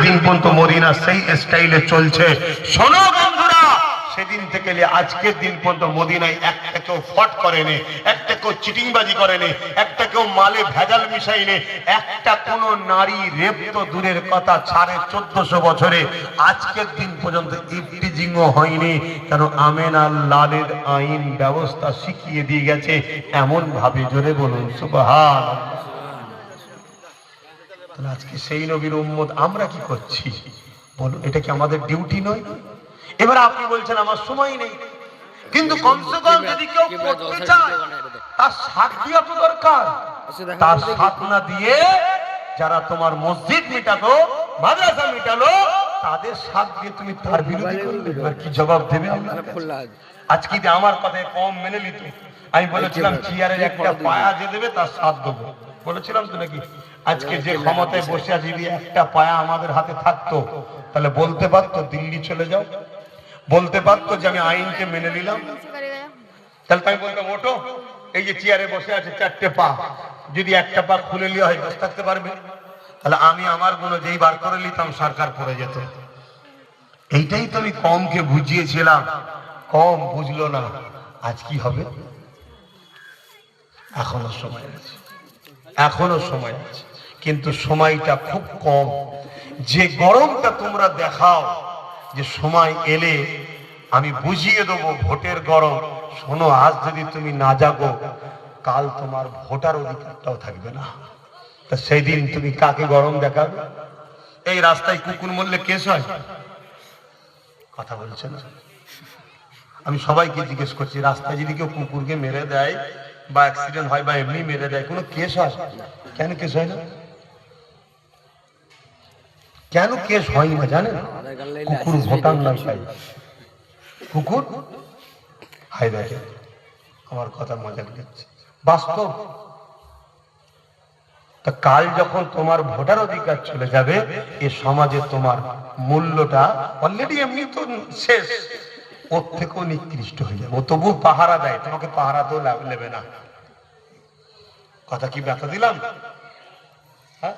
দিন পর্যন্ত মদিনা সেই স্টাইলে চলছে। শোনো বন্ধুরা, সেদিন থেকে আজকের দিন পর্যন্ত মদিনায় একটা কেউ ফট করেনি, একটা কেউ চিটিংবাজি করেনি, একটা কেউ মালে ভেজাল মিশাইনি, একটা কোন নারী রেপ তো দূরের কথা, 1450 বছরে আজকের দিন পর্যন্ত ইফটিজিংও হয়নি। কারণ আমেনা লালের আইন ব্যবস্থা শিখিয়ে দিয়ে গেছে এমন ভাবে, জোরে বলুন সুবহানাল্লাহ। তাহলে আজকে সেই নবীর উম্মত আমরা কি করছি বলুন? এটা কি আমাদের ডিউটি নয়? এবার আপনি বলছেন আমার সময় নেই, কিন্তু কমসে কম যদি কেউ করতে চায় তার সাথ দেওয়া তো দরকার। তার সাথ না দিয়ে যারা তোমার মসজিদ মিটালো, মাদ্রাসা মিটালো, তাদের সাথ দিয়ে তুমি তার বিরোধী করবে, আর কি জবাব দেবে? আজকে যে আমার কথায় কম মেনে নিত, আমি বলেছিলাম চেয়ারের একটা পায়া যে দেবে তার সাথ দেবো, বলেছিলাম তো নাকি? আজকে যে ক্ষমতায় বসে আছে, যদি একটা পায়া আমাদের হাতে থাকতো তাহলে বলতে পারতো দিল্লি চলে যাও, বলতে পারতো যে আমি আইনকে মেনে নিলাম। তাহলে আমি বলতাম ওঠো, এই যে চেয়ারে বসে আছে চারটে পা, যদি একটা পা খুলে নেওয়া হয় বসে থাকতে পারবে? তাহলে আমি আমার গুলো যেই বার করে নিতাম সরকার পড়ে যেত। এইটাই তো আমি কমকে বুঝিয়েছিলাম, কম বুঝলো না। আজ কি হবে? এখনো সময় আছে, এখনো সময় আছে, কিন্তু সময়টা খুব কম। যে গরমটা তোমরা দেখাও যে সময় এলে আমি বুঝিয়ে দেবো ভোটের গরম, শোনো, আজ যদি তুমি না জাগো কাল তোমার ভোটার অধিকারটাও থাকবে না। তা সেই দিন তুমি কাকে গরম দেখাবে? এই রাস্তায় কুকুর মরলে কেস হয়? কথা বলছে না। আমি সবাইকে জিজ্ঞেস করছি, রাস্তায় যদি কেউ কুকুরকে মেরে দেয় বা অ্যাক্সিডেন্ট হয় বা এমনি মেরে দেয়, কোনো কেস হয়? কেন কেস হয় না? কেন কেস হয় না জানেন? কুকুর ভোটার নয়, তাই কুকুর হাই দেখে। আমার কথা মজা লাগছে, বাস্তব। তা কাল যখন তোমার ভোটার অধিকার চলে যাবে, এ সমাজে তোমার মূল্যটা অলরেডি এমনি তো শেষ, ওর থেকেও নিকৃষ্ট হয়ে যাবে। ও তবু পাহারা দেয়, তোমাকে পাহারা তো নেবে না। কথা কি ব্যাখ্যা দিলাম? হ্যাঁ।